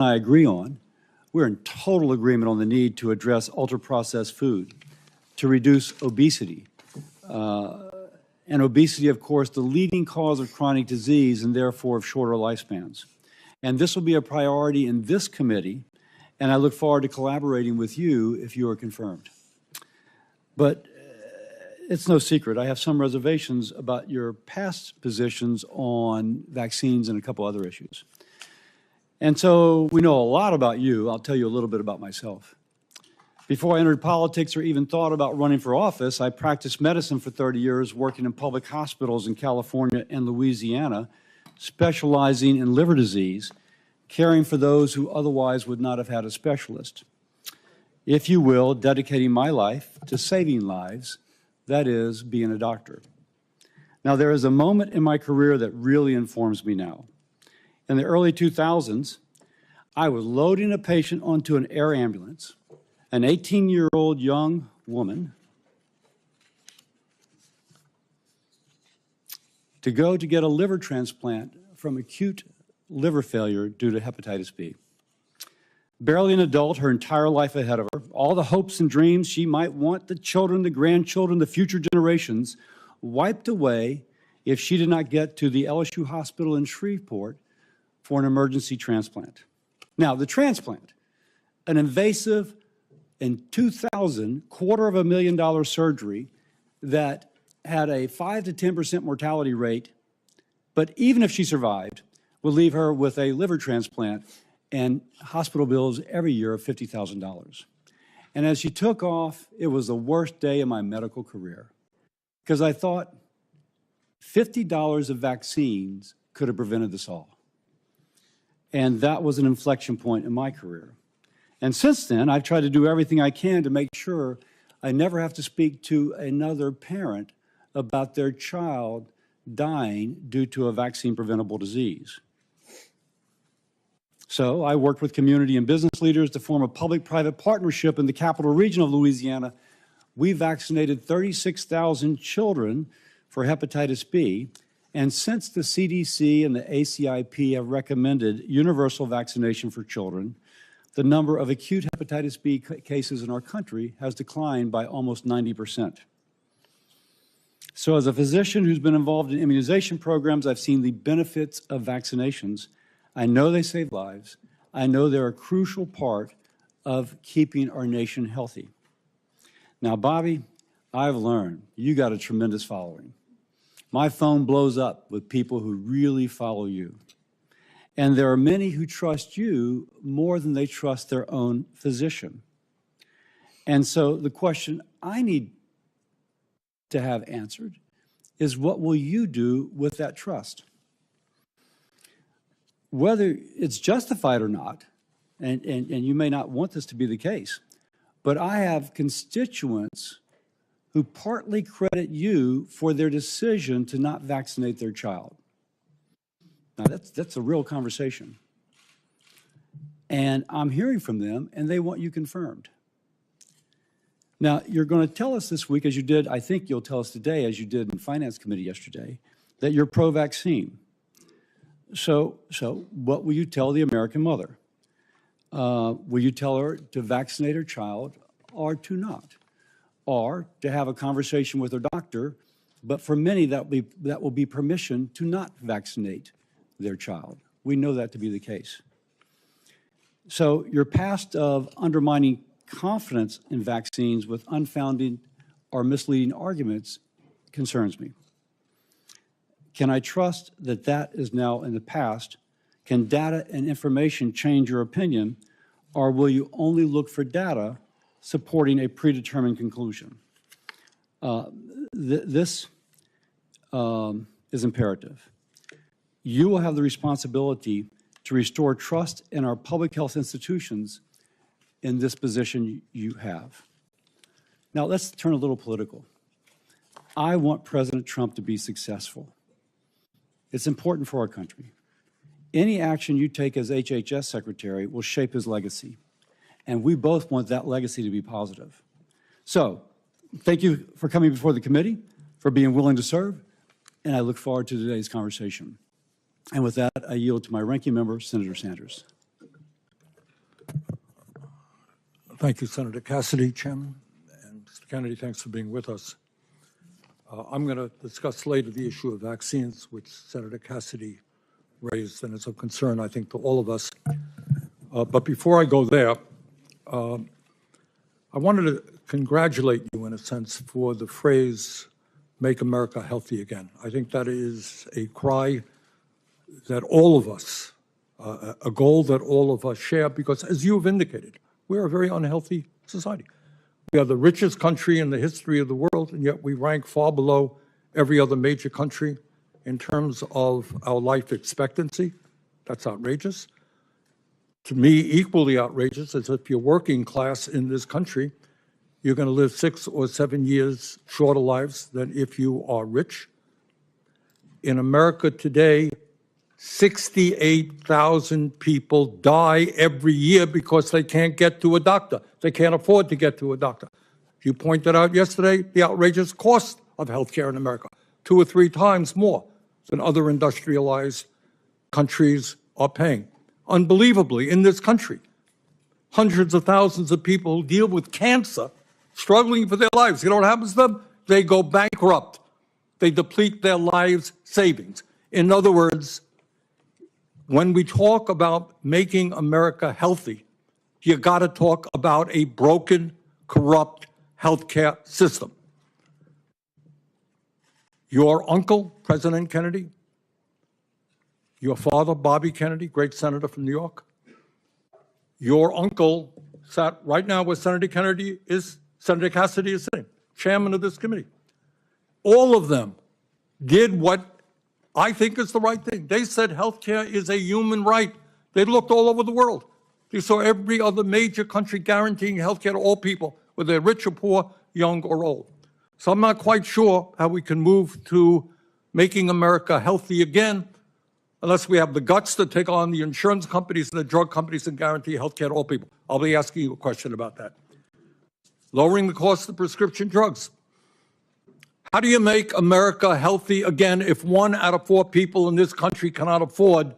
I agree on. We're in total agreement on the need to address ultra-processed food, to reduce obesity. And obesity, of course, the leading cause of chronic disease and therefore of shorter lifespans. And this will be a priority in this committee, and I look forward to collaborating with you if you are confirmed. But it's no secret, I have some reservations about your past positions on vaccines and a couple other issues. And so we know a lot about you. I'll tell you a little bit about myself. Before I entered politics or even thought about running for office, I practiced medicine for 30 years, working in public hospitals in California and Louisiana, specializing in liver disease, caring for those who otherwise would not have had a specialist. If you will, dedicating my life to saving lives, that is, being a doctor. Now, there is a moment in my career that really informs me now. In the early 2000s, I was loading a patient onto an air ambulance, an 18-year-old young woman, to go to get a liver transplant from acute liver failure due to hepatitis B. Barely an adult, her entire life ahead of her, all the hopes and dreams she might want, the children, the grandchildren, the future generations, wiped away if she did not get to the LSU hospital in Shreveport for an emergency transplant. Now, the transplant, an invasive, in 2000, $250,000 surgery that had a 5 to 10% mortality rate, but even if she survived, would leave her with a liver transplant and hospital bills every year of $50,000. And as she took off, it was the worst day of my medical career, because I thought $50 of vaccines could have prevented this all. And that was an inflection point in my career. And since then, I've tried to do everything I can to make sure I never have to speak to another parent about their child dying due to a vaccine-preventable disease. So I worked with community and business leaders to form a public-private partnership in the capital region of Louisiana. We vaccinated 36,000 children for hepatitis B, and since the CDC and the ACIP have recommended universal vaccination for children, the number of acute hepatitis B cases in our country has declined by almost 90%. So as a physician who's been involved in immunization programs, I've seen the benefits of vaccinations. I know they save lives. I know they're a crucial part of keeping our nation healthy. Now, Bobby, I've learned you got a tremendous following. My phone blows up with people who really follow you. And there are many who trust you more than they trust their own physician. And so the question I need to have answered is, what will you do with that trust? Whether it's justified or not, and you may not want this to be the case, but I have constituents who partly credit you for their decision to not vaccinate their child. Now, that's a real conversation. And I'm hearing from them, and they want you confirmed. Now, you're going to tell us this week, as you did, I think you'll tell us today, as you did in Finance Committee yesterday, that you're pro-vaccine. So what will you tell the American mother? Will you tell her to vaccinate her child or to not? Or to have a conversation with her doctor, but for many that will be permission to not vaccinate their child. We know that to be the case. So your past of undermining confidence in vaccines with unfounded or misleading arguments concerns me. Can I trust that that is now in the past? Can data and information change your opinion, or will you only look for data supporting a predetermined conclusion? This is imperative. You will have the responsibility to restore trust in our public health institutions in this position you have. Now, let's turn a little political. I want President Trump to be successful. It's important for our country. Any action you take as HHS Secretary will shape his legacy, and we both want that legacy to be positive. So, thank you for coming before the committee, for being willing to serve, and I look forward to today's conversation. And with that, I yield to my ranking member, Senator Sanders. Thank you, Senator Cassidy, Chairman. And Mr. Kennedy, thanks for being with us. I'm going to discuss later the issue of vaccines, which Senator Cassidy raised, and is of concern, I think, to all of us. But before I go there, I wanted to congratulate you, in a sense, for the phrase, "Make America Healthy Again." I think that is a cry that all of us, a goal that all of us share, because as you have indicated, we're a very unhealthy society. We are the richest country in the history of the world, and yet we rank far below every other major country in terms of our life expectancy. That's outrageous. To me, equally outrageous is if you're working class in this country, you're going to live 6 or 7 years shorter lives than if you are rich. In America today, 68,000 people die every year because they can't get to a doctor. They can't afford to get to a doctor. You pointed out yesterday the outrageous cost of healthcare in America, 2 or 3 times more than other industrialized countries are paying. Unbelievably, in this country, hundreds of thousands of people who deal with cancer, struggling for their lives. You know what happens to them? They go bankrupt. They deplete their lives' savings. In other words, when we talk about making America healthy, you got to talk about a broken, corrupt healthcare system. Your uncle, President Kennedy, your father, Bobby Kennedy, great senator from New York, your uncle sat right now where Senator Cassidy is sitting, chairman of this committee. All of them did what I think is the right thing. They said healthcare is a human right. They looked all over the world. They saw every other major country guaranteeing healthcare to all people, whether they're rich or poor, young or old. So I'm not quite sure how we can move to making America healthy again unless we have the guts to take on the insurance companies and the drug companies and guarantee healthcare to all people. I'll be asking you a question about that. Lowering the cost of prescription drugs. How do you make America healthy again if 1 out of 4 people in this country cannot afford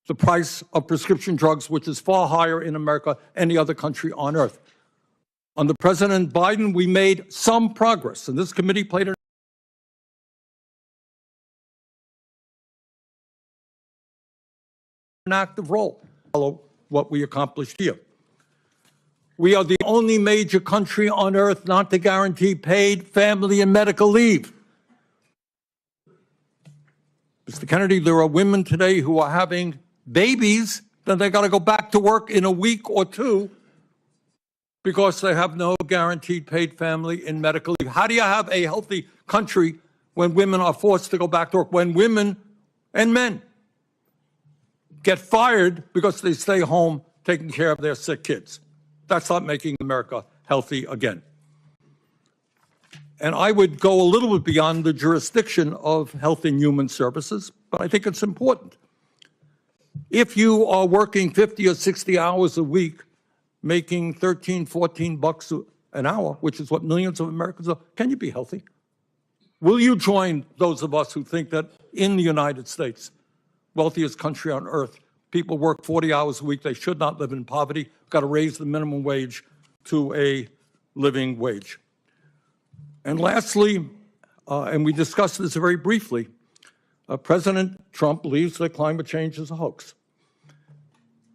the price of prescription drugs, which is far higher in America than any other country on earth? Under President Biden, we made some progress, and this committee played an active role. Follow what we accomplished here. We are the only major country on earth not to guarantee paid family and medical leave. Mr. Kennedy, there are women today who are having babies, then they got to go back to work in a week or 2 because they have no guaranteed paid family and medical leave. How do you have a healthy country when women are forced to go back to work, when women and men get fired because they stay home taking care of their sick kids? That's not making America healthy again. And I would go a little bit beyond the jurisdiction of Health and Human Services, but I think it's important. If you are working 50 or 60 hours a week, making 13, 14 bucks an hour, which is what millions of Americans are, can you be healthy? Will you join those of us who think that in the United States, wealthiest country on earth, people work 40 hours a week, they should not live in poverty, got to raise the minimum wage to a living wage? And lastly, and we discussed this very briefly, President Trump believes that climate change is a hoax.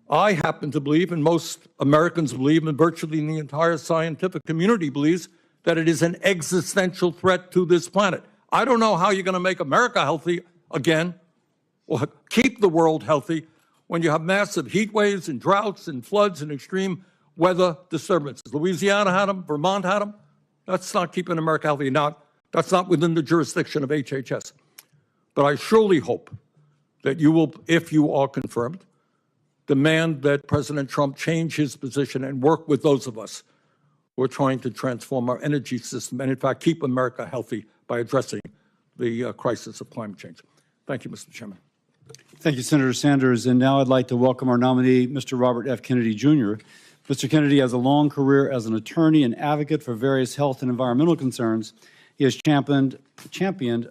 I happen to believe, and most Americans believe, and virtually the entire scientific community believes, that it is an existential threat to this planet. I don't know how you're going to make America healthy again, or keep the world healthy, when you have massive heat waves and droughts and floods and extreme weather disturbances. Louisiana had them, Vermont had them. That's not keeping America healthy. Now, that's not within the jurisdiction of HHS. But I surely hope that you will, if you are confirmed, demand that President Trump change his position and work with those of us who are trying to transform our energy system and, in fact, keep America healthy by addressing the crisis of climate change. Thank you, Mr. Chairman. Thank you, Senator Sanders. And now I'd like to welcome our nominee, Mr. Robert F. Kennedy, Jr. Mr. Kennedy has a long career as an attorney and advocate for various health and environmental concerns. He has championed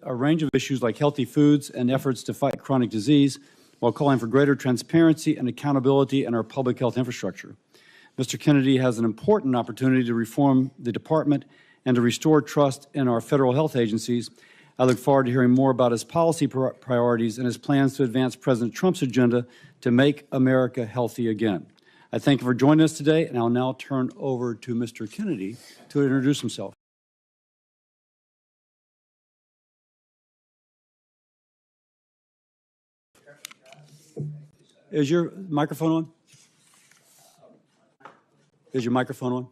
a range of issues like healthy foods and efforts to fight chronic disease, while calling for greater transparency and accountability in our public health infrastructure. Mr. Kennedy has an important opportunity to reform the department and to restore trust in our federal health agencies. I look forward to hearing more about his policy priorities and his plans to advance President Trump's agenda to make America healthy again. I thank you for joining us today, and I'll now turn over to Mr. Kennedy to introduce himself. Is your microphone on? Is your microphone on?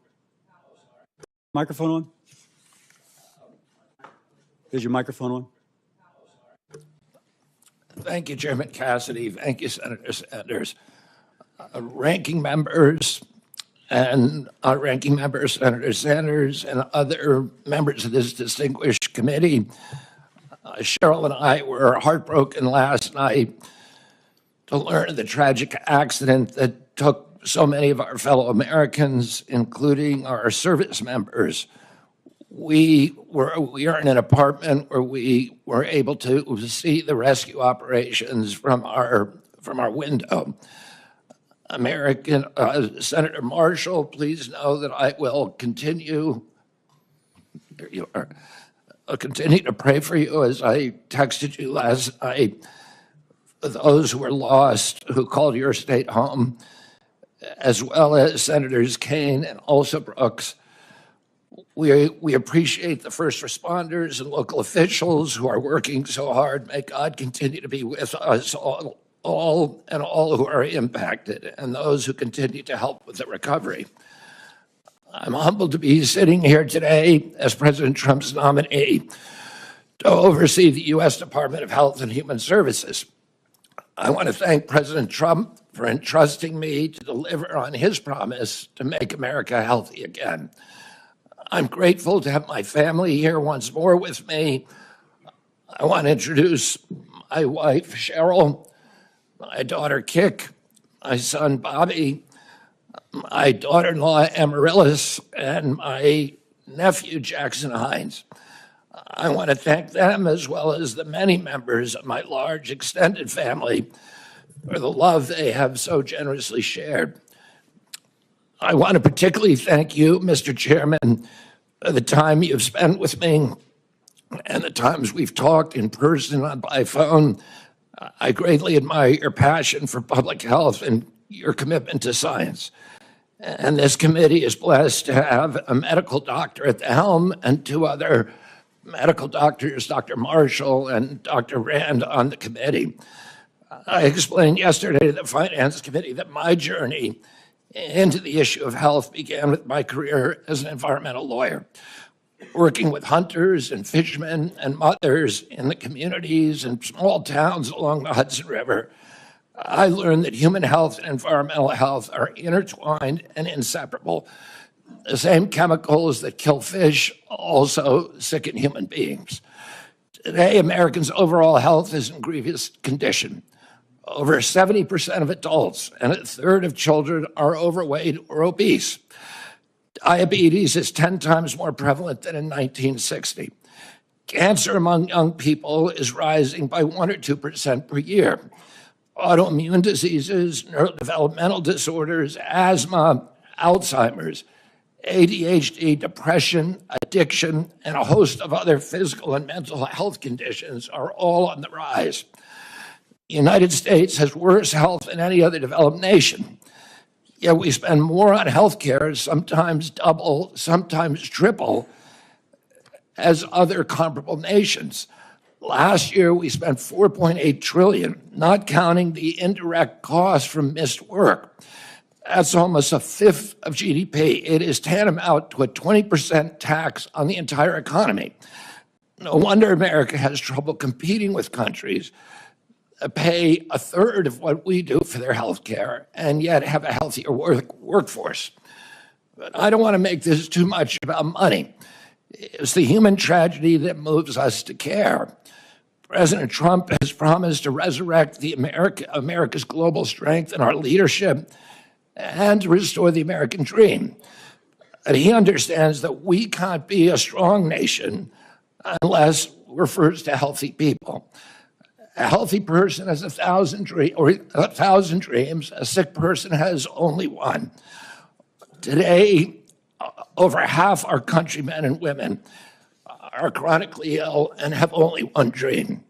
Microphone on? Is your microphone on? Thank you, Chairman Cassidy. Thank you, Senator Sanders. Ranking members and Ranking Member Senator Sanders and other members of this distinguished committee, Cheryl and I were heartbroken last night to learn of the tragic accident that took so many of our fellow Americans, including our service members. We are in an apartment where we were able to see the rescue operations from our window. Senator Marshall, please know that I will continue. There you are. I'll continue to pray for you, as I texted you last night, for those who were lost, who called your state home, as well as Senators Kaine and also Brooks. We appreciate the first responders and local officials who are working so hard. May God continue to be with us all who are impacted and those who continue to help with the recovery. I'm humbled to be sitting here today as President Trump's nominee to oversee the U.S. Department of Health and Human Services. I want to thank President Trump for entrusting me to deliver on his promise to make America healthy again. I'm grateful to have my family here once more with me. I want to introduce my wife, Cheryl, my daughter, Kik, my son, Bobby, my daughter-in-law, Amaryllis, and my nephew, Jackson Hines. I want to thank them, as well as the many members of my large extended family, for the love they have so generously shared. I want to particularly thank you, Mr. Chairman, for the time you've spent with me and the times we've talked in person and by phone. I greatly admire your passion for public health and your commitment to science. And this committee is blessed to have a medical doctor at the helm and two other medical doctors, Dr. Marshall and Dr. Rand, on the committee. I explained yesterday to the Finance Committee that my journey into the issue of health began with my career as an environmental lawyer, working with hunters and fishermen and mothers in the communities and small towns along the Hudson River. I learned that human health and environmental health are intertwined and inseparable. The same chemicals that kill fish also sicken human beings. Today, Americans' overall health is in grievous condition. Over 70% of adults and a third of children are overweight or obese. Diabetes is 10 times more prevalent than in 1960. Cancer among young people is rising by 1 or 2% per year. Autoimmune diseases, neurodevelopmental disorders, asthma, Alzheimer's, ADHD, depression, addiction, and a host of other physical and mental health conditions are all on the rise. The United States has worse health than any other developed nation. Yet we spend more on health care, sometimes double, sometimes triple, as other comparable nations. Last year, we spent $4.8 trillion, not counting the indirect costs from missed work. That's almost a fifth of GDP. It is tantamount to a 20% tax on the entire economy. No wonder America has trouble competing with countries that pay a third of what we do for their health care and yet have a healthier workforce. But I don't want to make this too much about money. It's the human tragedy that moves us to care. President Trump has promised to resurrect America's global strength and our leadership and to restore the American dream. And he understands that we can't be a strong nation unless we're first a healthy people. A healthy person has 1,000 dreams. A sick person has only one. Today, over half our countrymen and women are chronically ill and have only one dream.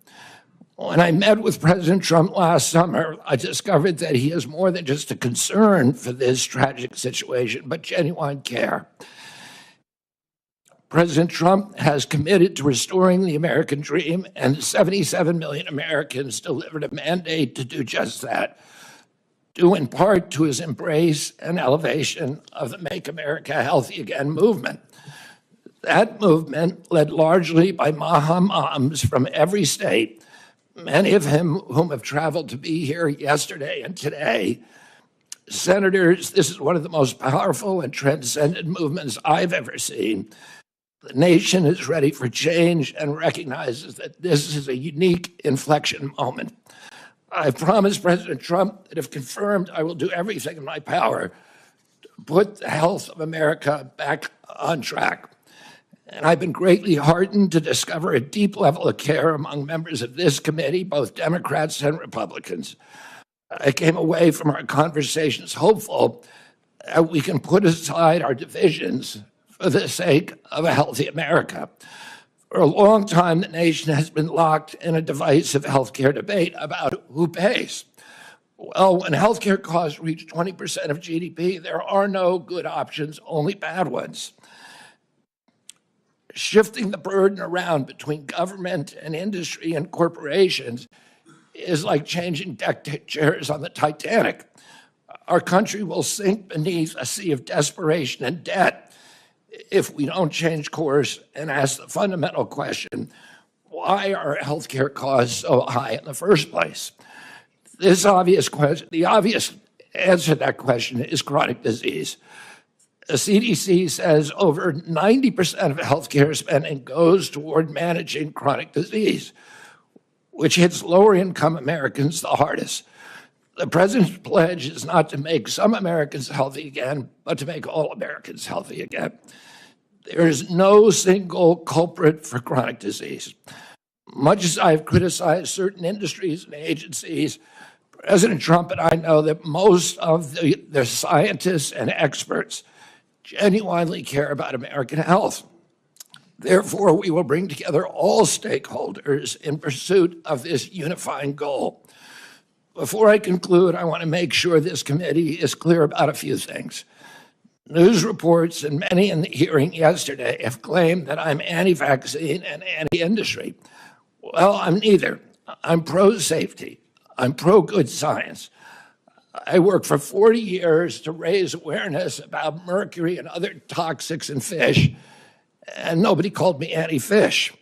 When I met with President Trump last summer, I discovered that he has more than just a concern for this tragic situation, but genuine care. President Trump has committed to restoring the American dream, and 77 million Americans delivered a mandate to do just that, due in part to his embrace and elevation of the Make America Healthy Again movement. That movement, led largely by Maha moms from every state, many of whom have traveled to be here yesterday and today. Senators, this is one of the most powerful and transcendent movements I've ever seen. The nation is ready for change and recognizes that this is a unique inflection moment. I've promised President Trump that if confirmed, I will do everything in my power to put the health of America back on track. And I've been greatly heartened to discover a deep level of care among members of this committee, both Democrats and Republicans. I came away from our conversations hopeful that we can put aside our divisions for the sake of a healthy America. For a long time, the nation has been locked in a divisive healthcare debate about who pays. Well, when healthcare costs reach 20% of GDP, there are no good options, only bad ones. Shifting the burden around between government and industry and corporations is like changing deck chairs on the Titanic. Our country will sink beneath a sea of desperation and debt if we don't change course and ask the fundamental question, why are healthcare costs so high in the first place? The obvious answer to that question is chronic disease. The CDC says over 90% of healthcare spending goes toward managing chronic disease, which hits lower-income Americans the hardest. The president's pledge is not to make some Americans healthy again, but to make all Americans healthy again. There is no single culprit for chronic disease. Much as I've criticized certain industries and agencies, President Trump and I know that most of the scientists and experts genuinely care about American health. Therefore, we will bring together all stakeholders in pursuit of this unifying goal. Before I conclude, I want to make sure this committee is clear about a few things. News reports and many in the hearing yesterday have claimed that I'm anti-vaccine and anti-industry. Well, I'm neither. I'm pro-safety. I'm pro-good science. I worked for 40 years to raise awareness about mercury and other toxics in fish, and nobody called me anti-fish.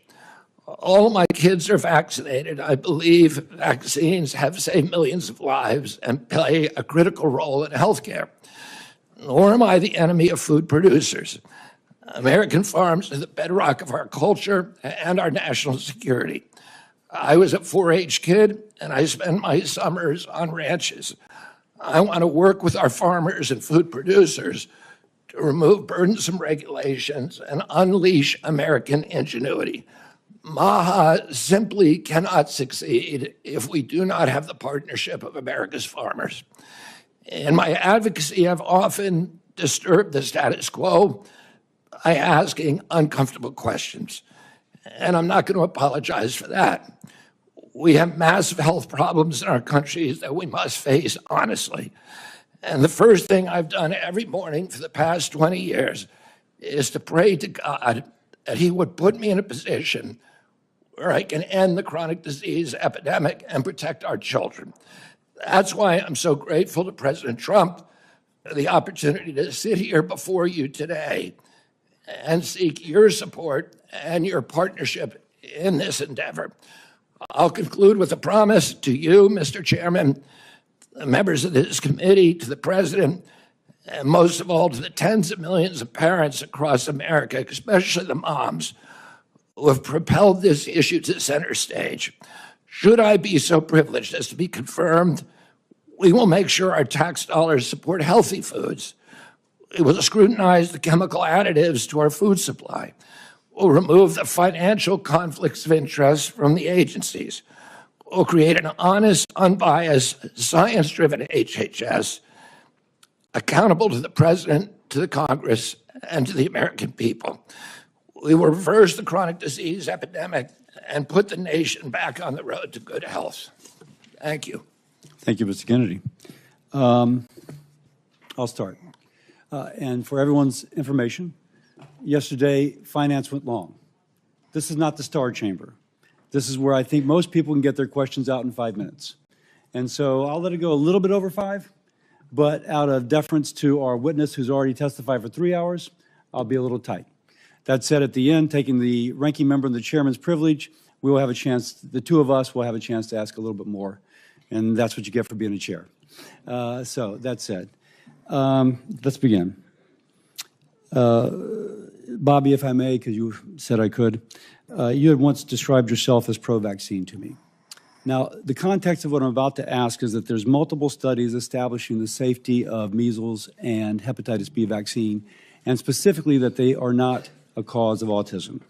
All of my kids are vaccinated. I believe vaccines have saved millions of lives and play a critical role in healthcare. Nor am I the enemy of food producers. American farms are the bedrock of our culture and our national security. I was a 4-H kid, and I spent my summers on ranches. I want to work with our farmers and food producers to remove burdensome regulations and unleash American ingenuity. MAHA simply cannot succeed if we do not have the partnership of America's farmers. In my advocacy, I've often disturbed the status quo by asking uncomfortable questions, and I'm not going to apologize for that. We have massive health problems in our country that we must face honestly. And the first thing I've done every morning for the past 20 years is to pray to God that he would put me in a position where I can end the chronic disease epidemic and protect our children. That's why I'm so grateful to President Trump for the opportunity to sit here before you today and seek your support and your partnership in this endeavor. I'll conclude with a promise to you, Mr. Chairman, the members of this committee, to the President, and most of all to the tens of millions of parents across America, especially the moms, who have propelled this issue to center stage. Should I be so privileged as to be confirmed, we will make sure our tax dollars support healthy foods. We will scrutinize the chemical additives to our food supply. We'll remove the financial conflicts of interest from the agencies. We'll create an honest, unbiased, science-driven HHS accountable to the President to the Congress and to the American people. We will reverse the chronic disease epidemic and put the nation back on the road to good health. Thank you. Thank you, Mr. Kennedy. I'll start. And for everyone's information, yesterday, finance went long. This is not the Star Chamber. This is where I think most people can get their questions out in 5 minutes. And so I'll let it go a little bit over 5, but out of deference to our witness who's already testified for 3 hours, I'll be a little tight. That said, at the end, taking the ranking member and the chairman's privilege, we will have a chance, the two of us will have a chance to ask a little bit more. And that's what you get for being a chair. So that said, let's begin. Bobby, if I may, because you said I could, you had once described yourself as pro-vaccine to me. Now, the context of what I'm about to ask is that there's multiple studies establishing the safety of measles and hepatitis B vaccine, and specifically that they are not a cause of autism.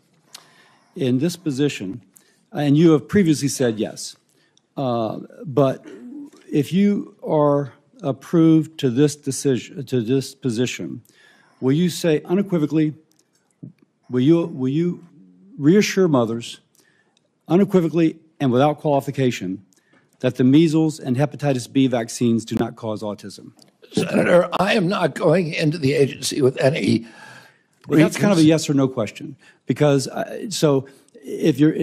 In this position, and you have previously said yes, but if you are approved to this decision, to this position, will you say unequivocally, will you reassure mothers unequivocally and without qualification that the measles and hepatitis B vaccines do not cause autism? Senator, I am not going into the agency with any. Well, that's kind of a yes or no question, because so if you're,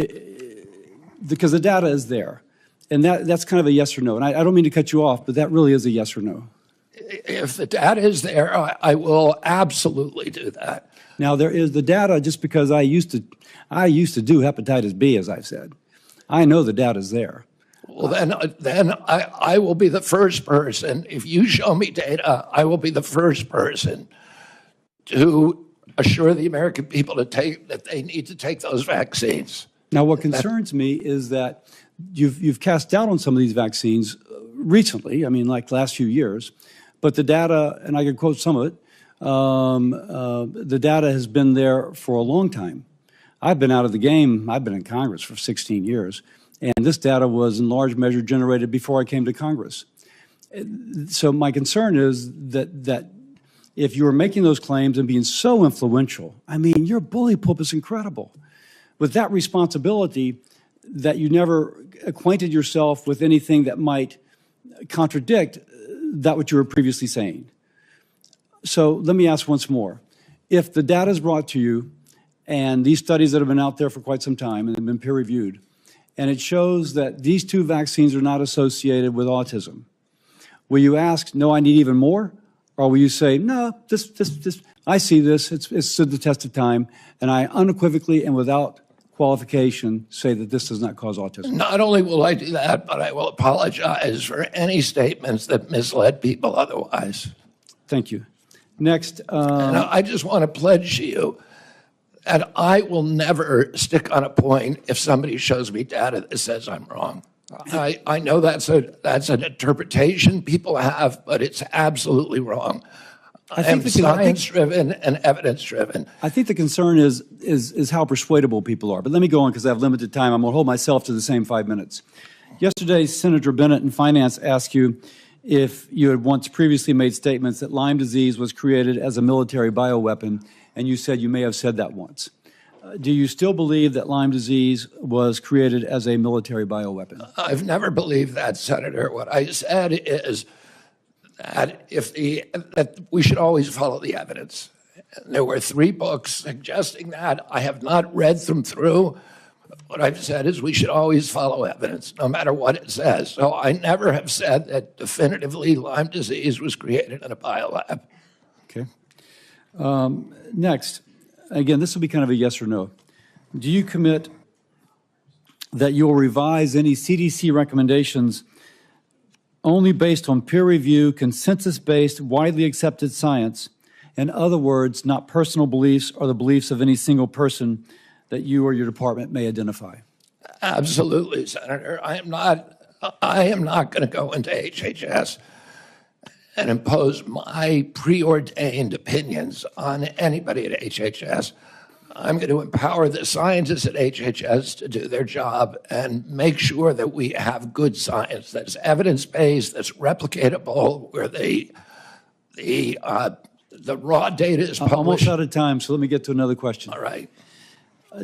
because the data is there, and that's kind of a yes or no. And I don't mean to cut you off, but that really is a yes or no. If the data is there, I will absolutely do that. Now there is the data. Just because I used to do hepatitis B, as I've said, I know the data is there. Well, then I will be the first person. If you show me data, I will be the first person to assure the American people that they need to take those vaccines. Now, what concerns me is that you've cast doubt on some of these vaccines recently. I mean, like last few years, but the data, and I can quote some of it. The data has been there for a long time. I've been out of the game. I've been in Congress for 16 years. And this data was in large measure generated before I came to Congress. So my concern is that if you were making those claims and being so influential, I mean, your bully pulpit is incredible. With that responsibility, that you never acquainted yourself with anything that might contradict that what you were previously saying. So let me ask once more. If the data is brought to you, and these studies that have been out there for quite some time and have been peer-reviewed, and it shows that these two vaccines are not associated with autism, will you ask, no, I need even more? Or will you say, no, I see this, it's stood the test of time, and I unequivocally and without qualification say that this does not cause autism? Not only will I do that, but I will apologize for any statements that misled people otherwise. Thank you. Next. And I just want to pledge to you that I will never stick on a point if somebody shows me data that says I'm wrong. I know that's an interpretation people have, but it's absolutely wrong. I am science-driven and evidence-driven. I think the concern is how persuadable people are. But let me go on because I have limited time. I'm going to hold myself to the same 5 minutes. Yesterday, Senator Bennett in Finance asked you if you had once previously made statements that Lyme disease was created as a military bioweapon, and you said you may have said that once. Do you still believe that Lyme disease was created as a military bioweapon? I've never believed that, Senator. What I said is that that we should always follow the evidence. There were 3 books suggesting that. I have not read them through. What I've said is we should always follow evidence, no matter what it says. So I never have said that definitively Lyme disease was created in a biolab. Okay. Next, again, this will be kind of a yes or no. Do you commit that you will revise any CDC recommendations only based on peer review, consensus-based, widely accepted science? In other words, not personal beliefs or the beliefs of any single person that you or your department may identify? Absolutely, Senator. I am not going to go into HHS and impose my preordained opinions on anybody at HHS. I'm going to empower the scientists at HHS to do their job and make sure that we have good science that's evidence-based, that's replicatable, where the The raw data is I'm almost published. out of time, so let me get to another question. All right.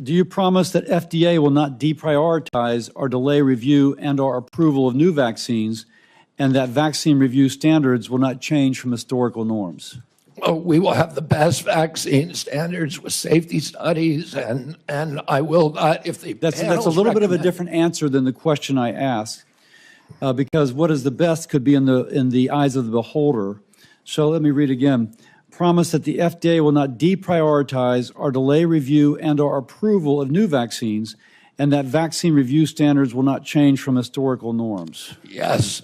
Do you promise that FDA will not deprioritize or delay review and/or approval of new vaccines, and that vaccine review standards will not change from historical norms? Well, we will have the best vaccine standards with safety studies, and I will not, if the That's a panels little bit of a recommend- different answer than the question I asked, because what is the best could be in the eyes of the beholder. So let me read again. Promise that the FDA will not deprioritize or delay review and/or approval of new vaccines, and that vaccine review standards will not change from historical norms. Yes.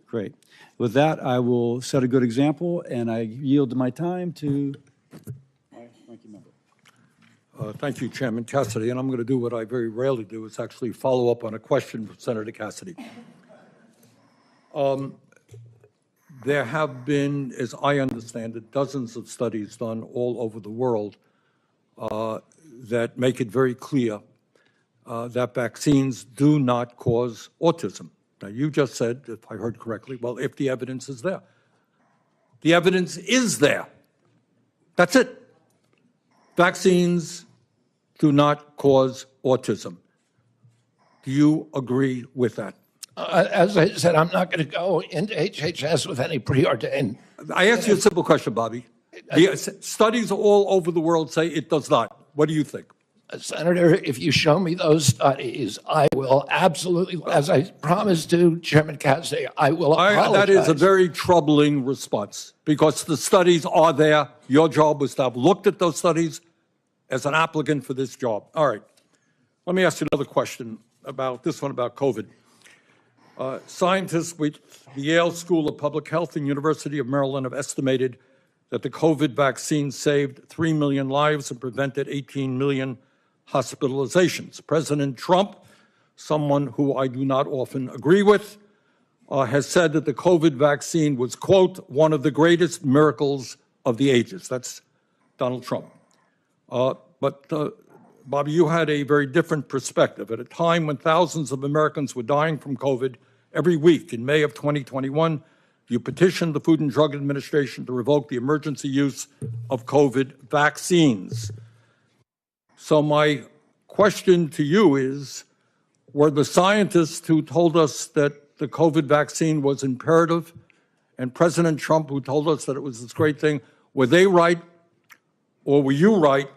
Great. With that, I will set a good example, and I yield my time to my ranking member. Thank you, Chairman Cassidy. And I'm going to do what I very rarely do, is actually follow up on a question from Senator Cassidy. There have been, as I understand it, dozens of studies done all over the world that make it very clear that vaccines do not cause autism. Now, you just said, if I heard correctly, well, if the evidence is there. The evidence is there. That's it. Vaccines do not cause autism. Do you agree with that? As I said, I'm not going to go into HHS with any preordained. I asked you a simple question, Bobby. The studies all over the world say it does not. What do you think? Senator, if you show me those studies, I will absolutely, as I promised to Chairman Cassidy, I will apologize. That is a very troubling response, because the studies are there. Your job was to have looked at those studies as an applicant for this job. All right. Let me ask you another question about this one about COVID. Scientists with the Yale School of Public Health and University of Maryland have estimated that the COVID vaccine saved 3 million lives and prevented 18 million hospitalizations. President Trump, someone who I do not often agree with, has said that the COVID vaccine was, quote, one of the greatest miracles of the ages. That's Donald Trump. But Bobby, you had a very different perspective. At a time when thousands of Americans were dying from COVID every week, in May of 2021, you petitioned the Food and Drug Administration to revoke the emergency use of COVID vaccines. So my question to you is, were the scientists who told us that the COVID vaccine was imperative, and President Trump who told us that it was this great thing, were they right, or were you right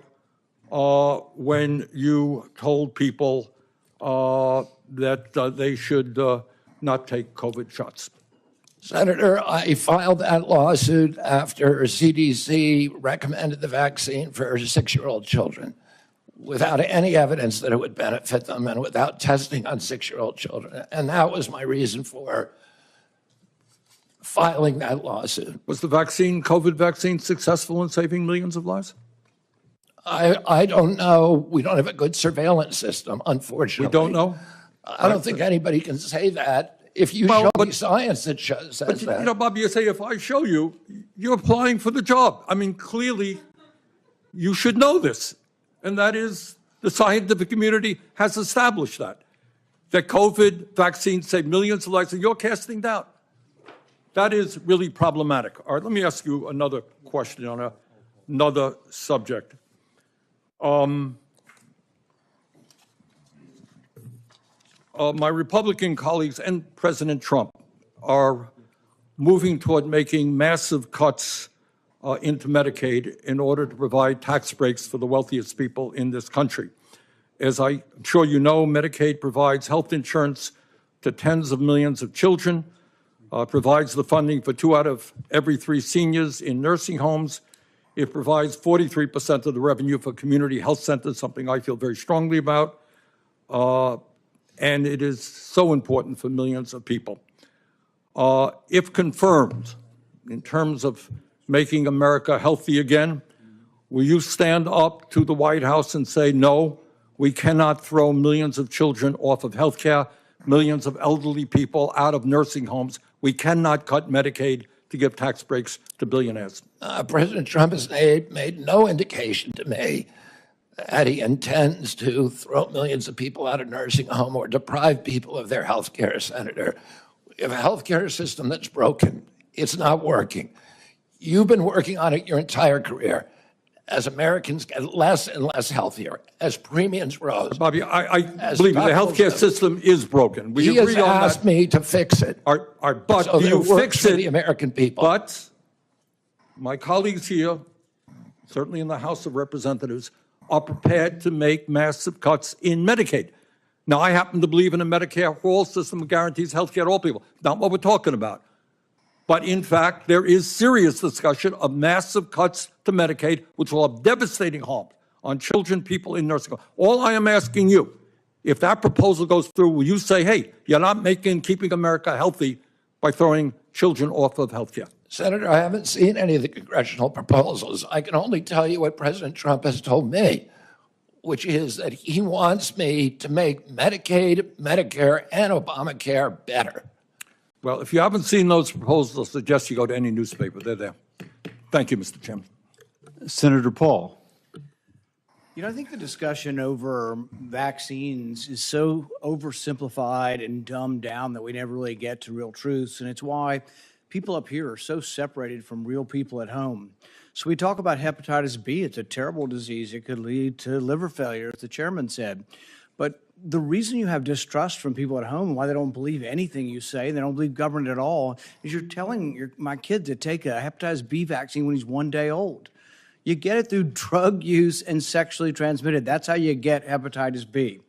when you told people that they should not take COVID shots? Senator, I filed that lawsuit after CDC recommended the vaccine for 6-year-old children without any evidence that it would benefit them and without testing on 6-year-old children. And that was my reason for filing that lawsuit. Was the COVID vaccine, successful in saving millions of lives? I don't know. We don't have a good surveillance system, unfortunately. We don't know? I don't think anybody can say that. If you show me science that says that. You know, Bobby, you say, if I show you, you're applying for the job. I mean, clearly, you should know this. And that is, the scientific community has established that COVID vaccines save millions of lives, and you're casting doubt. That is really problematic. All right, let me ask you another question on another subject. My Republican colleagues and President Trump are moving toward making massive cuts into Medicaid in order to provide tax breaks for the wealthiest people in this country. As I'm sure you know, Medicaid provides health insurance to tens of millions of children, provides the funding for 2 out of every 3 seniors in nursing homes. It provides 43% of the revenue for community health centers, something I feel very strongly about. And it is so important for millions of people. If confirmed, in terms of making America healthy again, will you stand up to the White House and say, no, we cannot throw millions of children off of health care, millions of elderly people out of nursing homes? We cannot cut Medicaid to give tax breaks to billionaires. President Trump has made no indication to me that he intends to throw millions of people out of nursing home or deprive people of their health care, Senator. We have a health care system that's broken. It's not working. You've been working on it your entire career. As Americans get less and less healthier, as premiums rose. Bobby, I As believe you, the Dr. healthcare system is broken. We He has agree on asked that. me to fix it. But So do that you it works fix for it? the American people. But my colleagues here, certainly in the House of Representatives, are prepared to make massive cuts in Medicaid. Now, I happen to believe in a Medicare for all system that guarantees health care to all people. Not what we're talking about. But in fact, there is serious discussion of massive cuts to Medicaid, which will have devastating harm on children, people in nursing homes. All I am asking you, if that proposal goes through, will you say, hey, you're not keeping America healthy by throwing children off of health care? Senator, I haven't seen any of the congressional proposals. I can only tell you what President Trump has told me, which is that he wants me to make Medicaid, Medicare, and Obamacare better. Well, if you haven't seen those proposals, I suggest you go to any newspaper. They're there. Thank you, Mr. Chairman. Senator Paul. You know, I think the discussion over vaccines is so oversimplified and dumbed down that we never really get to real truths. And it's why people up here are so separated from real people at home. So we talk about hepatitis B. It's a terrible disease. It could lead to liver failure, as the chairman said. But the reason you have distrust from people at home, why they don't believe anything you say, they don't believe government at all, is you're telling my kid to take a hepatitis B vaccine when he's 1 day old. You get it through drug use and sexually transmitted. That's how you get hepatitis B.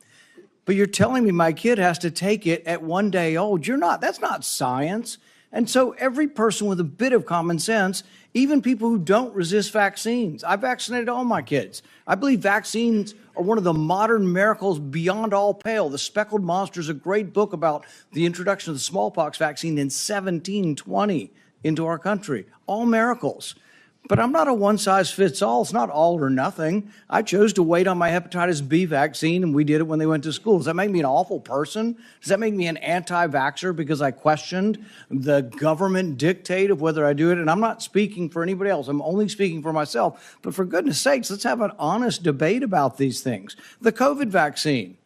But you're telling me my kid has to take it at 1 day old. You're not. That's not science. And so every person with a bit of common sense, even people who don't resist vaccines, I vaccinated all my kids. I believe vaccines are one of the modern miracles beyond all pale. The Speckled Monster is a great book about the introduction of the smallpox vaccine in 1720 into our country. All miracles. But I'm not a one-size-fits-all. It's not all or nothing. I chose to wait on my hepatitis B vaccine, and we did it when they went to school. Does that make me an awful person? Does that make me an anti-vaxxer because I questioned the government dictate of whether I do it? And I'm not speaking for anybody else. I'm only speaking for myself. But for goodness sakes, let's have an honest debate about these things. The COVID vaccine.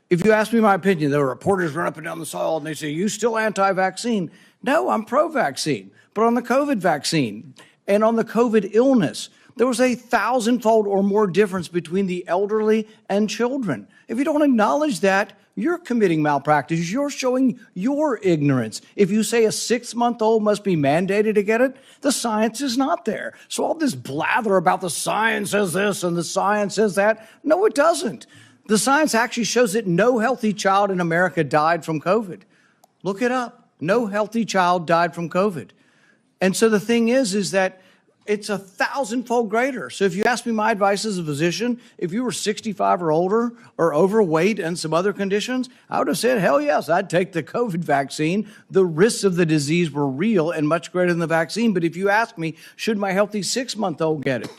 If you ask me my opinion, the reporters run up and down the aisle and they say, you still anti-vaccine? No, I'm pro-vaccine. But on the COVID vaccine, and on the COVID illness, there was a 1,000-fold or more difference between the elderly and children. If you don't acknowledge that, you're committing malpractice. You're showing your ignorance. If you say a 6-month-old must be mandated to get it, the science is not there. So all this blather about the science says this and the science says that, no, it doesn't. The science actually shows that no healthy child in America died from COVID. Look it up. No healthy child died from COVID. And so the thing is that it's 1,000-fold greater. So if you ask me my advice as a physician, if you were 65 or older or overweight and some other conditions, I would have said, hell yes, I'd take the COVID vaccine. The risks of the disease were real and much greater than the vaccine. But if you ask me, should my healthy 6-month-old get it?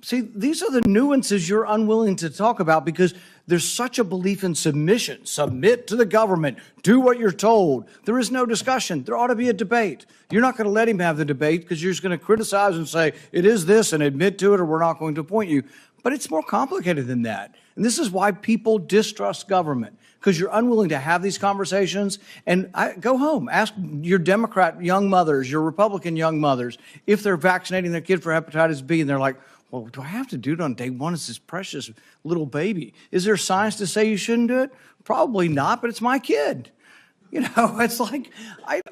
See, these are the nuances you're unwilling to talk about because there's such a belief in submission. Submit to the government. Do what you're told. There is no discussion. There ought to be a debate. You're not going to let him have the debate because you're just going to criticize and say, it is this, and admit to it, or we're not going to appoint you. But it's more complicated than that. And this is why people distrust government, because you're unwilling to have these conversations. And go home. Ask your Democrat young mothers, your Republican young mothers, if they're vaccinating their kid for hepatitis B, and they're like, well, do I have to do it on day one? It's this precious little baby. Is there science to say you shouldn't do it? Probably not, but it's my kid. You know, it's like,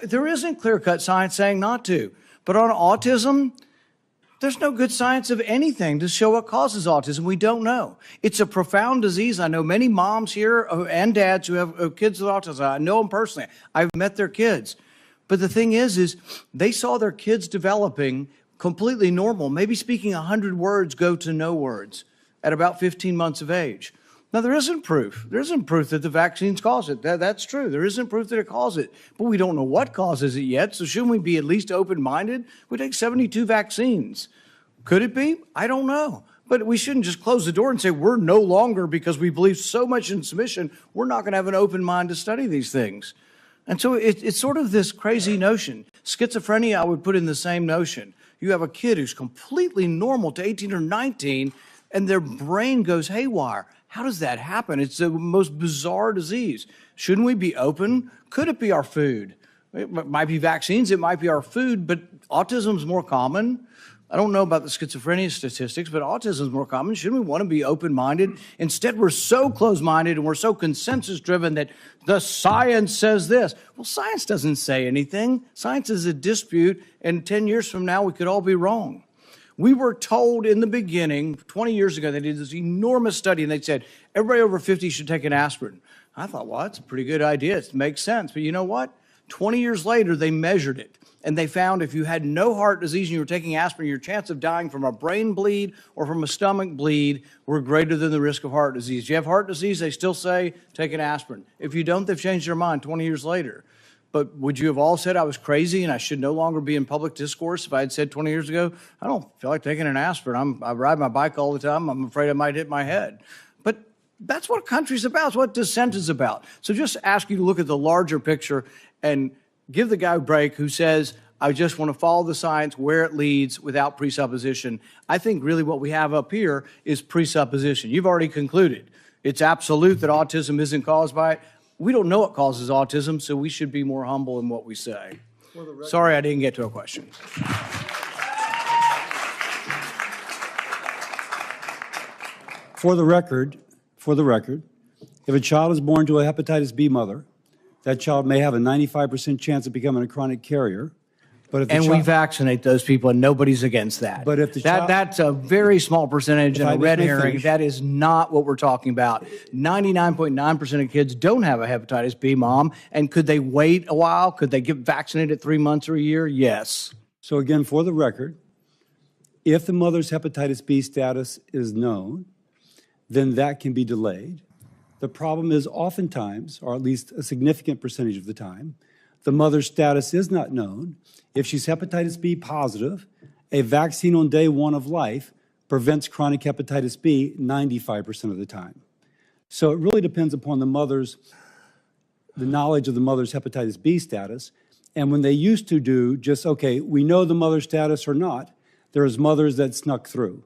there isn't clear-cut science saying not to. But on autism, there's no good science of anything to show what causes autism. We don't know. It's a profound disease. I know many moms here and dads who have kids with autism. I know them personally. I've met their kids. But the thing is they saw their kids developing completely normal, maybe speaking 100 words go to no words at about 15 months of age. Now, there isn't proof. There isn't proof that the vaccines cause it. That's true. There isn't proof that it causes it. But we don't know what causes it yet, so shouldn't we be at least open-minded? We take 72 vaccines. Could it be? I don't know. But we shouldn't just close the door and say we're no longer, because we believe so much in submission, we're not going to have an open mind to study these things. And so it's sort of this crazy notion. Schizophrenia, I would put in the same notion. You have a kid who's completely normal to 18 or 19, and their brain goes haywire. How does that happen? It's the most bizarre disease. Shouldn't we be open? Could it be our food? might be vaccines, it might be our food, but autism's more common. I don't know about the schizophrenia statistics, but autism is more common. Shouldn't we want to be open-minded? Instead, we're so close-minded and we're so consensus-driven that the science says this. Well, science doesn't say anything. Science is a dispute, and 10 years from now, we could all be wrong. We were told in the beginning, 20 years ago, they did this enormous study, and they said, everybody over 50 should take an aspirin. I thought, well, that's a pretty good idea. It makes sense. But you know what? 20 years later, they measured it. And they found if you had no heart disease and you were taking aspirin, your chance of dying from a brain bleed or from a stomach bleed were greater than the risk of heart disease. If you have heart disease, they still say take an aspirin. If you don't, they've changed their mind 20 years later. But would you have all said I was crazy and I should no longer be in public discourse if I had said 20 years ago, I don't feel like taking an aspirin. I ride my bike all the time. I'm afraid I might hit my head. But that's what country's about. It's what dissent is about. So just ask you to look at the larger picture and give the guy a break who says, I just want to follow the science where it leads without presupposition. I think really what we have up here is presupposition. You've already concluded. It's absolute that autism isn't caused by it. We don't know what causes autism, so we should be more humble in what we say. Sorry I didn't get to a question. For the record, if a child is born to a hepatitis B mother, that child may have a 95% chance of becoming a chronic carrier. But if the And we child, vaccinate those people, and nobody's against that. But if the child- that's a very small percentage and I a may red herring. finish. That is not what we're talking about. 99.9% of kids don't have a hepatitis B, Mom. And could they wait a while? Could they get vaccinated 3 months or a year? Yes. So again, for the record, if the mother's hepatitis B status is known, then that can be delayed. The problem is oftentimes, or at least a significant percentage of the time, the mother's status is not known. If she's hepatitis B positive, a vaccine on day one of life prevents chronic hepatitis B 95% of the time. So it really depends upon the knowledge of the mother's hepatitis B status. And when they used to do just, okay, we know the mother's status or not, there was mothers that snuck through.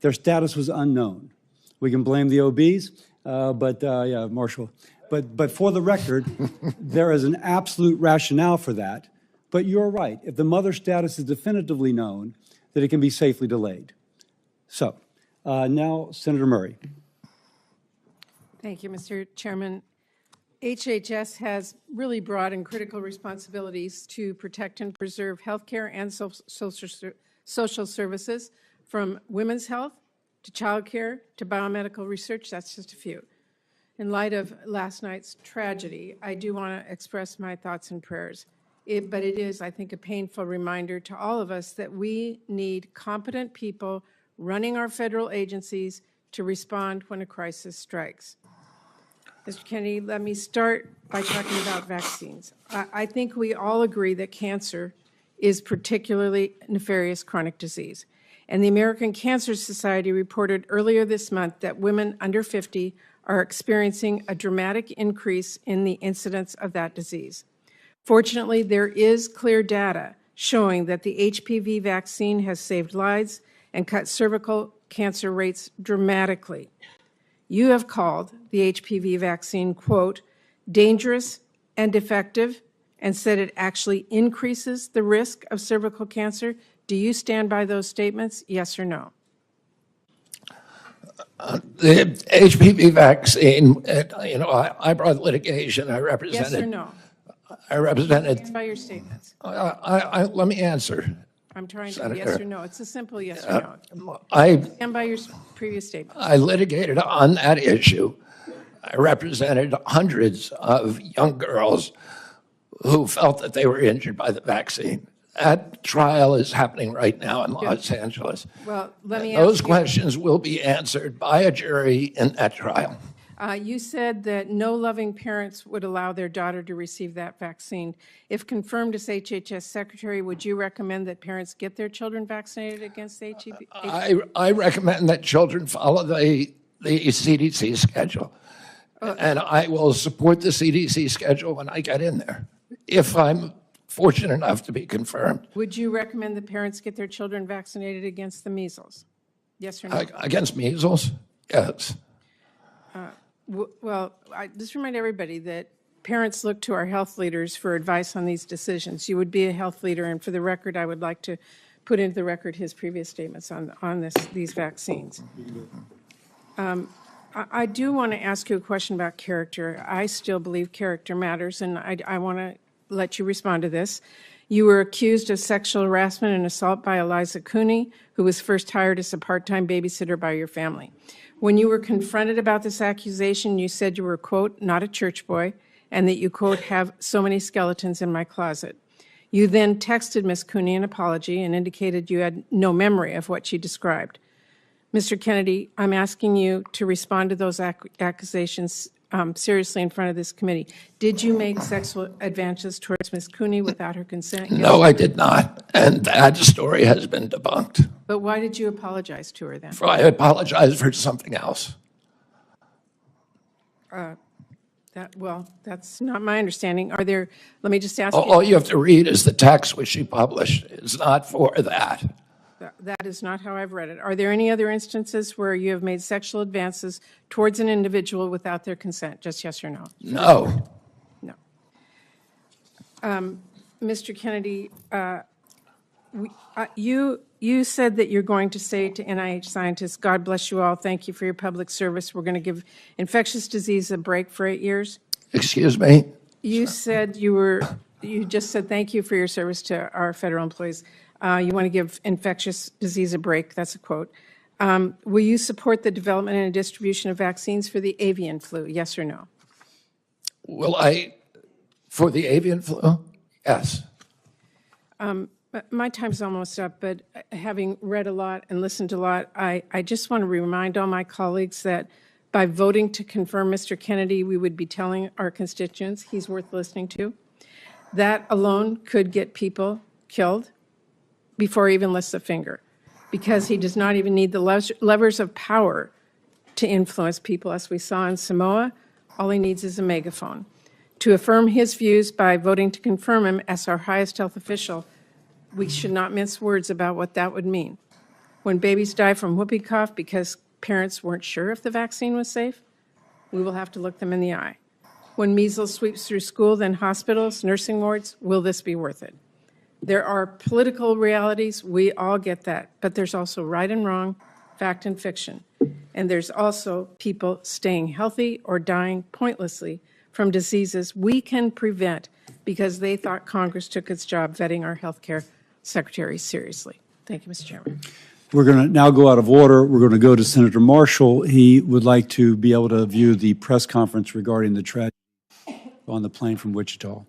Their status was unknown. We can blame the OBs, yeah, Marshall. But for the record, there is an absolute rationale for that. But you're right. If the mother's status is definitively known, that it can be safely delayed. So now, Senator Murray. Thank you, Mr. Chairman. HHS has really broad and critical responsibilities to protect and preserve healthcare and social services, from women's health to childcare to biomedical research. That's just a few. In light of last night's tragedy, I do want to express my thoughts and prayers. But it is, I think, a painful reminder to all of us that we need competent people running our federal agencies to respond when a crisis strikes. Mr. Kennedy, let me start by talking about vaccines. I think we all agree that cancer is particularly nefarious chronic disease. And the American Cancer Society reported earlier this month that women under 50 are experiencing a dramatic increase in the incidence of that disease. Fortunately, there is clear data showing that the HPV vaccine has saved lives and cut cervical cancer rates dramatically. You have called the HPV vaccine, quote, dangerous and defective, and said it actually increases the risk of cervical cancer. Do you stand by those statements, yes or no? The HPV vaccine, I brought litigation. I represented. Yes or no? I represented. Stand by your statements. Let me answer. I'm trying to, Senator. yes or no. It's a simple yes or no. I Stand by your previous statement. I litigated on that issue. I represented hundreds of young girls who felt that they were injured by the vaccine. That trial is happening right now in Los Angeles. Well, let me Those ask you. questions will be answered by a jury in that trial. You said that no loving parents would allow their daughter to receive that vaccine. If confirmed as HHS Secretary, would you recommend that parents get their children vaccinated against HPV? I recommend that children follow the CDC schedule. And I will support the CDC schedule when I get in there, if I'm fortunate enough to be confirmed. Would you recommend that parents get their children vaccinated against the measles? Yes or no? Against measles? Yes. Well, just remind everybody that parents look to our health leaders for advice on these decisions. You would be a health leader, and for the record, I would like to put into the record his previous statements on these vaccines. I do want to ask you a question about character. I still believe character matters, and I want to let you respond to this. You were accused of sexual harassment and assault by Eliza Cooney, who was first hired as a part-time babysitter by your family. When you were confronted about this accusation, you said you were, quote, not a church boy, and that you, quote, have so many skeletons in my closet. You then texted Ms. Cooney an apology and indicated you had no memory of what she described. Mr. Kennedy, I'm asking you to respond to those accusations seriously in front of this committee. Did you make sexual advances towards Ms. Cooney without her consent? No, I did not. And that story has been debunked. But why did you apologize to her then? I apologize for something else. Well, that's not my understanding. Are there, let me just ask you. All you have to read is the text which she published. It's not for that. That is not how I've read it. Are there any other instances where you have made sexual advances towards an individual without their consent? Just yes or no? No. No. Mr. Kennedy, you said that you're going to say to NIH scientists, God bless you all, thank you for your public service. We're going to give infectious disease a break for 8 years. Excuse me? You said you just said thank you for your service to our federal employees. You want to give infectious disease a break. That's a quote. Will you support the development and distribution of vaccines for the avian flu? Yes or no? Will I, for the avian flu? Yes. My time's almost up, but having read a lot and listened to a lot, I just want to remind all my colleagues that by voting to confirm Mr. Kennedy, we would be telling our constituents he's worth listening to. That alone could get people killed before he even lifts a finger, because he does not even need the levers of power to influence people, as we saw in Samoa. All he needs is a megaphone. To affirm his views by voting to confirm him as our highest health official, we should not mince words about what that would mean. When babies die from whooping cough because parents weren't sure if the vaccine was safe, we will have to look them in the eye. When measles sweeps through school, then hospitals, nursing wards, will this be worth it? There are political realities, we all get that, but there's also right and wrong, fact and fiction. And there's also people staying healthy or dying pointlessly from diseases we can prevent because they thought Congress took its job vetting our health care secretaries seriously. Thank you, Mr. Chairman. We're going to now go out of order. We're going to go to Senator Marshall. He would like to be able to view the press conference regarding the tragedy on the plane from Wichita.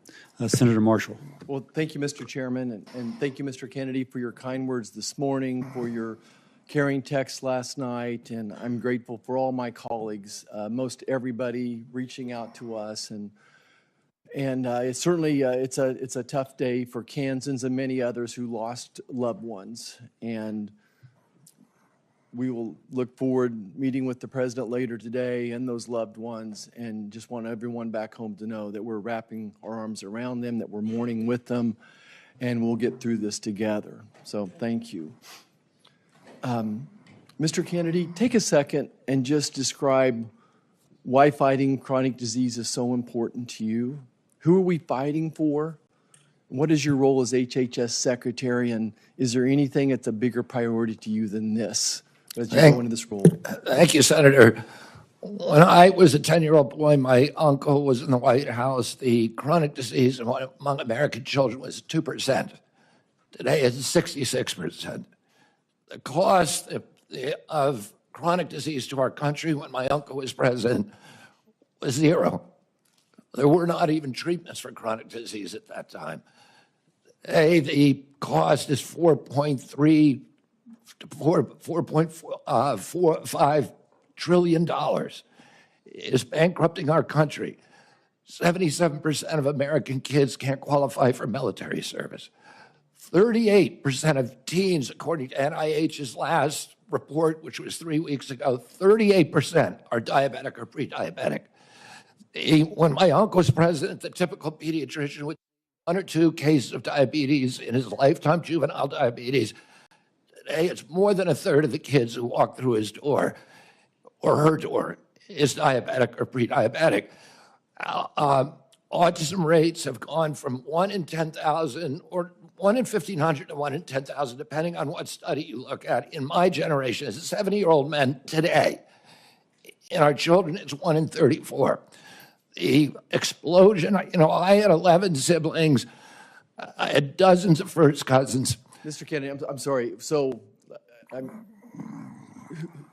Senator Marshall. Well, thank you, Mr. Chairman, and thank you, Mr. Kennedy, for your kind words this morning, for your caring text last night, and I'm grateful for all my colleagues, most everybody reaching out to us, and it's certainly it's a tough day for Kansans and many others who lost loved ones, and we will look forward meeting with the president later today and those loved ones, and just want everyone back home to know that we're wrapping our arms around them, that we're mourning with them, and we'll get through this together. So thank you. Mr. Kennedy, take a second and just describe why fighting chronic disease is so important to you. Who are we fighting for? What is your role as HHS secretary, and is there anything that's a bigger priority to you than this as you go into this role? Thank you, Senator. When I was a 10-year-old boy, my uncle was in the White House. The chronic disease among American children was 2%. Today it's 66%. The cost of chronic disease to our country when my uncle was president was zero. There were not even treatments for chronic disease at that time. Today, the cost is $4.45 trillion. It is bankrupting our country. 77% of American kids can't qualify for military service. 38% of teens, according to NIH's last report, which was 3 weeks ago, 38% are diabetic or pre-diabetic. When my uncle was president, the typical pediatrician would 1 or 2 cases of diabetes in his lifetime, juvenile diabetes. Today, it's more than a third of the kids who walk through his door or her door is diabetic or pre-diabetic. autism rates have gone from 1 in 10,000 or 1 in 1,500 to 1 in 10,000, depending on what study you look at. In my generation, as a 70-year-old man today, in our children, it's 1 in 34. The explosion, I had 11 siblings. I had dozens of first cousins. Mr. Kennedy, I'm sorry. So,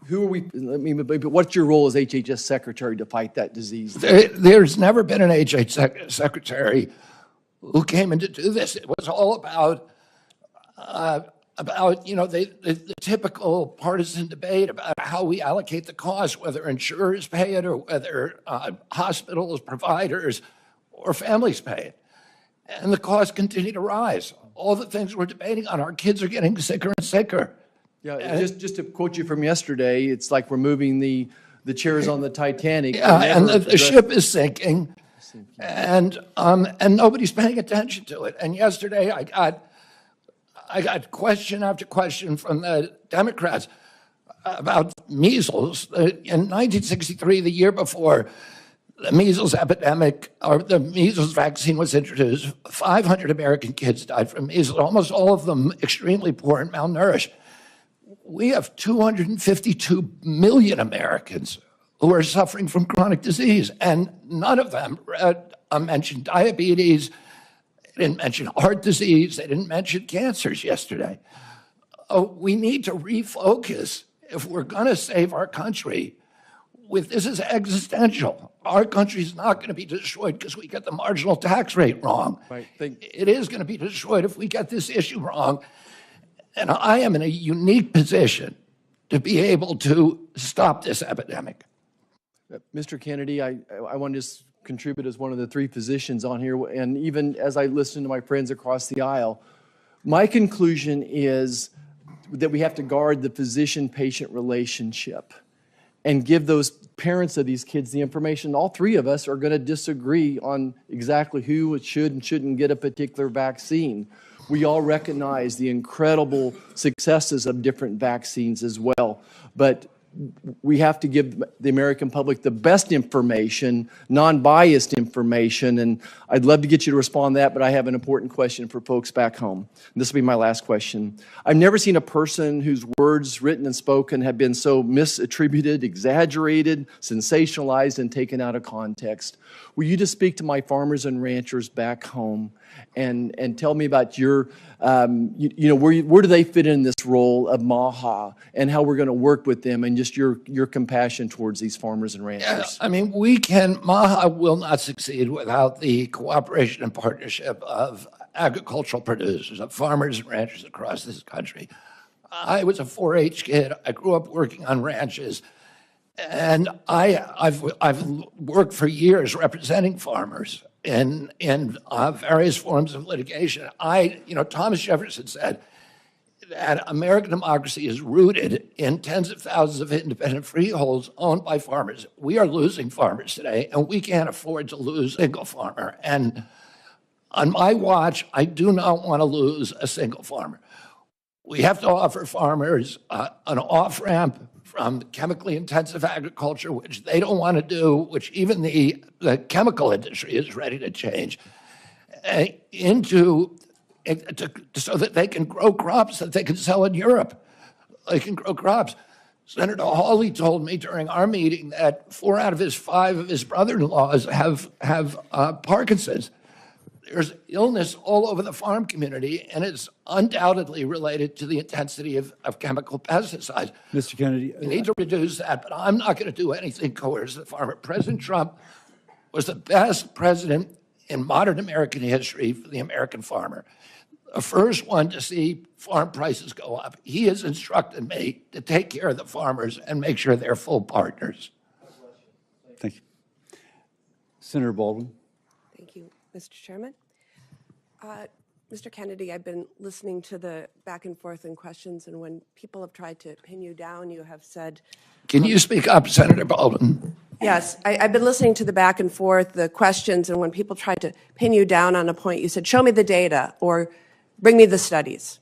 who are we? What's your role as HHS secretary to fight that disease? There's never been an HHS secretary who came in to do this. It was all about the typical partisan debate about how we allocate the cost, whether insurers pay it or whether hospitals, providers, or families pay it. And the costs continue to rise. All the things we're debating on, our kids are getting sicker and sicker. Yeah, just to quote you from yesterday, it's like we're moving the chairs on the Titanic. Yeah, and the ship is sinking, and nobody's paying attention to it. And yesterday, I got question after question from the Democrats about measles. In 1963, the year before the measles epidemic, or the measles vaccine was introduced, 500 American kids died from measles, almost all of them extremely poor and malnourished. We have 252 million Americans who are suffering from chronic disease, and none of them mentioned diabetes, they didn't mention heart disease, they didn't mention cancers yesterday. We need to refocus if we're going to save our country. This is existential. Our country is not going to be destroyed because we get the marginal tax rate wrong. Right. It is going to be destroyed if we get this issue wrong. And I am in a unique position to be able to stop this epidemic. Mr. Kennedy, I want to just contribute as one of the 3 physicians on here, and even as I listen to my friends across the aisle, my conclusion is that we have to guard the physician-patient relationship and give those parents of these kids the information. All 3 of us are going to disagree on exactly who should and shouldn't get a particular vaccine. We all recognize the incredible successes of different vaccines as well, but we have to give the American public the best information, non-biased information, and I'd love to get you to respond to that, but I have an important question for folks back home. This will be my last question. I've never seen a person whose words, written and spoken, have been so misattributed, exaggerated, sensationalized, and taken out of context. Will you just speak to my farmers and ranchers back home and tell me about your, where do they fit in this role of MAHA and how we're going to work with them and just your compassion towards these farmers and ranchers? Yeah, I mean, MAHA will not succeed without the cooperation and partnership of agricultural producers, of farmers and ranchers across this country. I was a 4-H kid. I grew up working on ranches. And I've worked for years representing farmers in various forms of litigation. Thomas Jefferson said that American democracy is rooted in tens of thousands of independent freeholds owned by farmers. We are losing farmers today, and we can't afford to lose a single farmer. And on my watch, I do not want to lose a single farmer. We have to offer farmers an off-ramp from chemically intensive agriculture, which they don't want to do, which even the chemical industry is ready to change, so that they can grow crops that they can sell in Europe. They can grow crops. Senator Hawley told me during our meeting that 4 out of 5 of his brother-in-laws have Parkinson's. There's illness all over the farm community, and it's undoubtedly related to the intensity of chemical pesticides. Mr. Kennedy. We need to reduce that, but I'm not going to do anything coercive the farmer. President Trump was the best president in modern American history for the American farmer. The first one to see farm prices go up. He has instructed me to take care of the farmers and make sure they're full partners. Thank you. Senator Baldwin. Thank you, Mr. Chairman. Mr. Kennedy, I've been listening to the back and forth and questions, and when people have tried to pin you down, you have said... Can you speak up, Senator Baldwin? Yes, I've been listening to the back and forth, the questions, and when people tried to pin you down on a point, you said, show me the data or bring me the studies.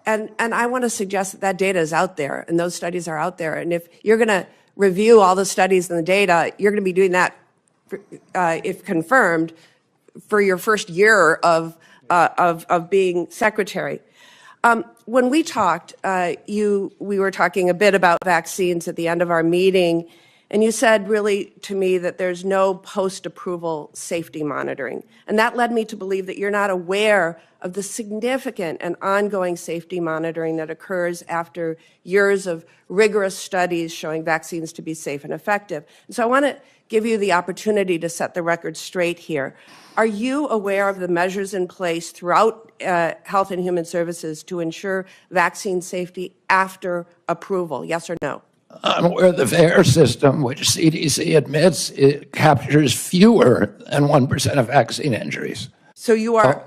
And I want to suggest that that data is out there, and those studies are out there. And if you're going to review all the studies and the data, you're going to be doing that if confirmed, for your first year of being secretary. When we talked, we were talking a bit about vaccines at the end of our meeting, and you said really to me that there's no post-approval safety monitoring. And that led me to believe that you're not aware of the significant and ongoing safety monitoring that occurs after years of rigorous studies showing vaccines to be safe and effective. And so I want to give you the opportunity to set the record straight here. Are you aware of the measures in place throughout Health and Human Services to ensure vaccine safety after approval? Yes or no? I'm aware of the VAERS system, which CDC admits it captures fewer than 1% of vaccine injuries. So you are